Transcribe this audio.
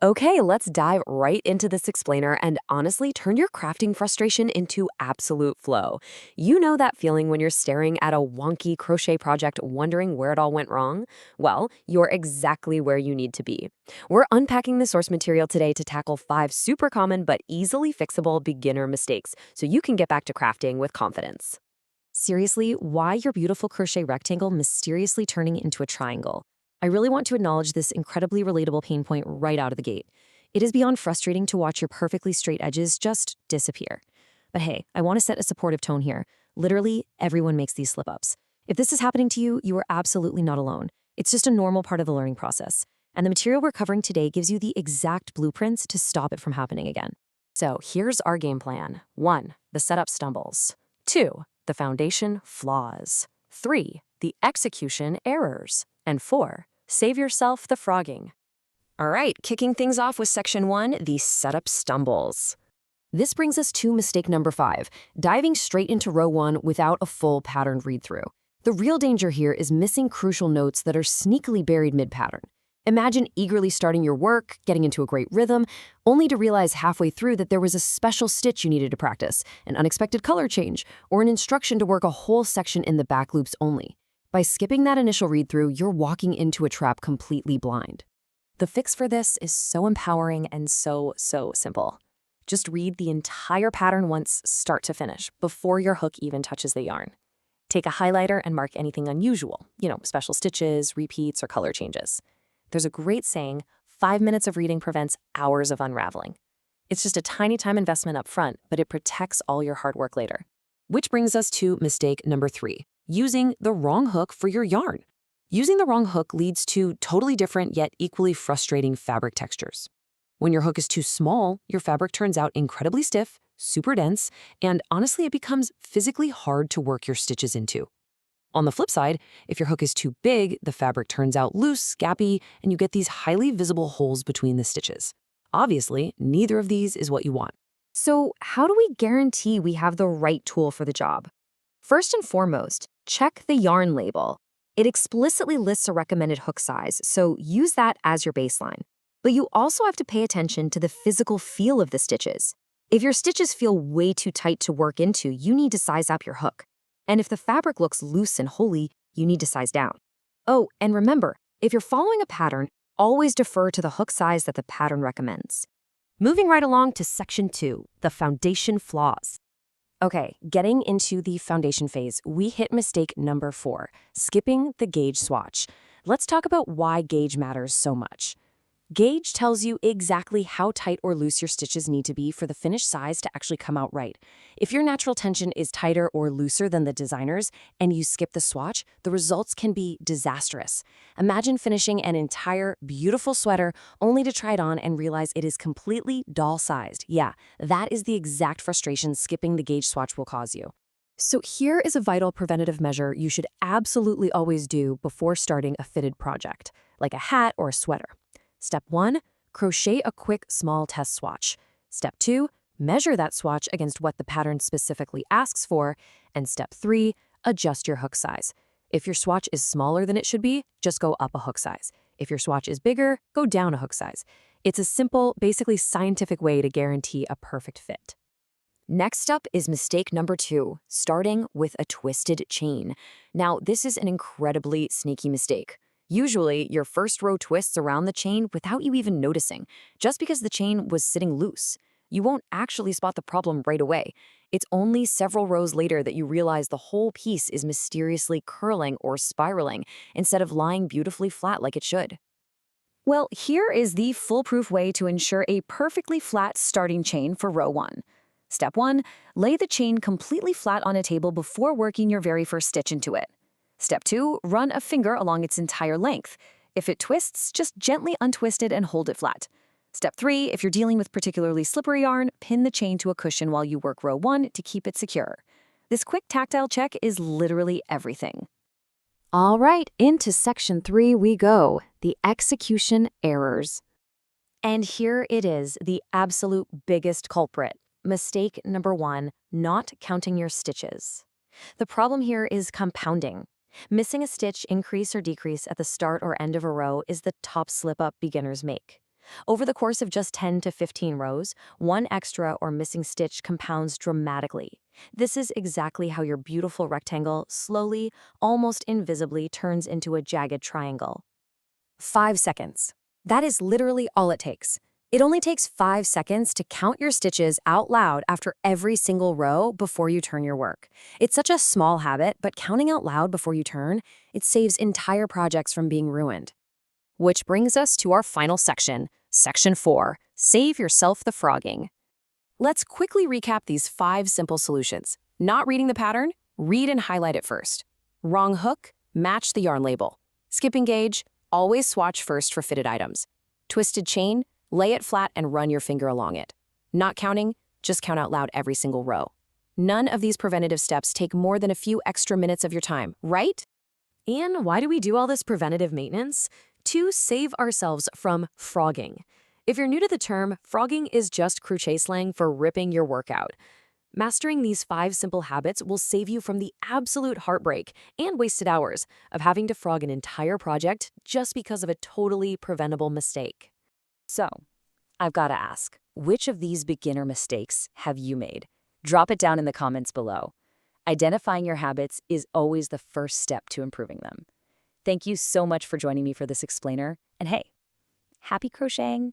Okay, let's dive right into this explainer and honestly turn your crafting frustration into absolute flow. You know that feeling when you're staring at a wonky crochet project wondering where it all went wrong? Well, you're exactly where you need to be. We're unpacking the source material today to tackle 5 super common but easily fixable beginner mistakes so you can get back to crafting with confidence. Seriously, why your beautiful crochet rectangle mysteriously turning into a triangle? I really want to acknowledge this incredibly relatable pain point right out of the gate. It is beyond frustrating to watch your perfectly straight edges just disappear. But hey, I want to set a supportive tone here. Literally, everyone makes these slip-ups. If this is happening to you, you are absolutely not alone. It's just a normal part of the learning process. And the material we're covering today gives you the exact blueprints to stop it from happening again. So here's our game plan. 1. The setup stumbles. 2. The foundation flaws. 3. The execution errors. And 4. Save yourself the frogging. All right, kicking things off with section 1, the setup stumbles. This brings us to mistake number 5, diving straight into row 1 without a full pattern read-through. The real danger here is missing crucial notes that are sneakily buried mid-pattern. Imagine eagerly starting your work, getting into a great rhythm, only to realize halfway through that there was a special stitch you needed to practice, an unexpected color change, or an instruction to work a whole section in the back loops only. By skipping that initial read-through, you're walking into a trap completely blind. The fix for this is so empowering and so simple. Just read the entire pattern once, start to finish, before your hook even touches the yarn. Take a highlighter and mark anything unusual, special stitches, repeats, or color changes. There's a great saying, 5 minutes of reading prevents hours of unraveling. It's just a tiny time investment up front, but it protects all your hard work later. Which brings us to mistake number 3, using the wrong hook for your yarn. Using the wrong hook leads to totally different yet equally frustrating fabric textures. When your hook is too small, your fabric turns out incredibly stiff, super dense, and honestly, it becomes physically hard to work your stitches into. On the flip side, if your hook is too big, the fabric turns out loose, gappy, and you get these highly visible holes between the stitches. Obviously, neither of these is what you want. So, how do we guarantee we have the right tool for the job? First and foremost, check the yarn label. It explicitly lists a recommended hook size, so use that as your baseline. But you also have to pay attention to the physical feel of the stitches. If your stitches feel way too tight to work into, you need to size up your hook. And if the fabric looks loose and holey, you need to size down. Oh, and remember, if you're following a pattern, always defer to the hook size that the pattern recommends. Moving right along to section 2, the foundation flaws. Okay, getting into the foundation phase, we hit mistake number 4, skipping the gauge swatch. Let's talk about why gauge matters so much. Gauge tells you exactly how tight or loose your stitches need to be for the finished size to actually come out right. If your natural tension is tighter or looser than the designer's and you skip the swatch, the results can be disastrous. Imagine finishing an entire beautiful sweater only to try it on and realize it is completely doll-sized. Yeah, that is the exact frustration skipping the gauge swatch will cause you. So here is a vital preventative measure you should absolutely always do before starting a fitted project, like a hat or a sweater. Step 1, crochet a quick small test swatch. Step 2, measure that swatch against what the pattern specifically asks for. And step 3, adjust your hook size. If your swatch is smaller than it should be, just go up a hook size. If your swatch is bigger, go down a hook size. It's a simple, basically scientific way to guarantee a perfect fit. Next up is mistake number 2, starting with a twisted chain. Now, this is an incredibly sneaky mistake. Usually, your first row twists around the chain without you even noticing, just because the chain was sitting loose. You won't actually spot the problem right away. It's only several rows later that you realize the whole piece is mysteriously curling or spiraling instead of lying beautifully flat like it should. Well, here is the foolproof way to ensure a perfectly flat starting chain for row 1. Step 1, lay the chain completely flat on a table before working your very first stitch into it. Step 2, run a finger along its entire length. If it twists, just gently untwist it and hold it flat. Step 3, if you're dealing with particularly slippery yarn, pin the chain to a cushion while you work row 1 to keep it secure. This quick tactile check is literally everything. All right, into section 3 we go, the execution errors. And here it is, the absolute biggest culprit. Mistake number 1, not counting your stitches. The problem here is compounding. Missing a stitch, increase or decrease at the start or end of a row is the top slip-up beginners make. Over the course of just 10 to 15 rows, one extra or missing stitch compounds dramatically. This is exactly how your beautiful rectangle slowly, almost invisibly, turns into a jagged triangle. 5 seconds. That is literally all it takes. It only takes 5 seconds to count your stitches out loud after every single row before you turn your work. It's such a small habit, but counting out loud before you turn, it saves entire projects from being ruined. Which brings us to our final section, Section 4, Save Yourself the Frogging. Let's quickly recap these 5 simple solutions. Not reading the pattern? Read and highlight it first. Wrong hook? Match the yarn label. Skipping gauge? Always swatch first for fitted items. Twisted chain? Lay it flat and run your finger along it. Not counting? Just count out loud every single row. None of these preventative steps take more than a few extra minutes of your time, right? And why do we do all this preventative maintenance? To save ourselves from frogging. If you're new to the term, frogging is just crochet slang for ripping your work out. Mastering these 5 simple habits will save you from the absolute heartbreak and wasted hours of having to frog an entire project just because of a totally preventable mistake. So, I've got to ask, which of these beginner mistakes have you made? Drop it down in the comments below. Identifying your habits is always the first step to improving them. Thank you so much for joining me for this explainer, and hey, happy crocheting!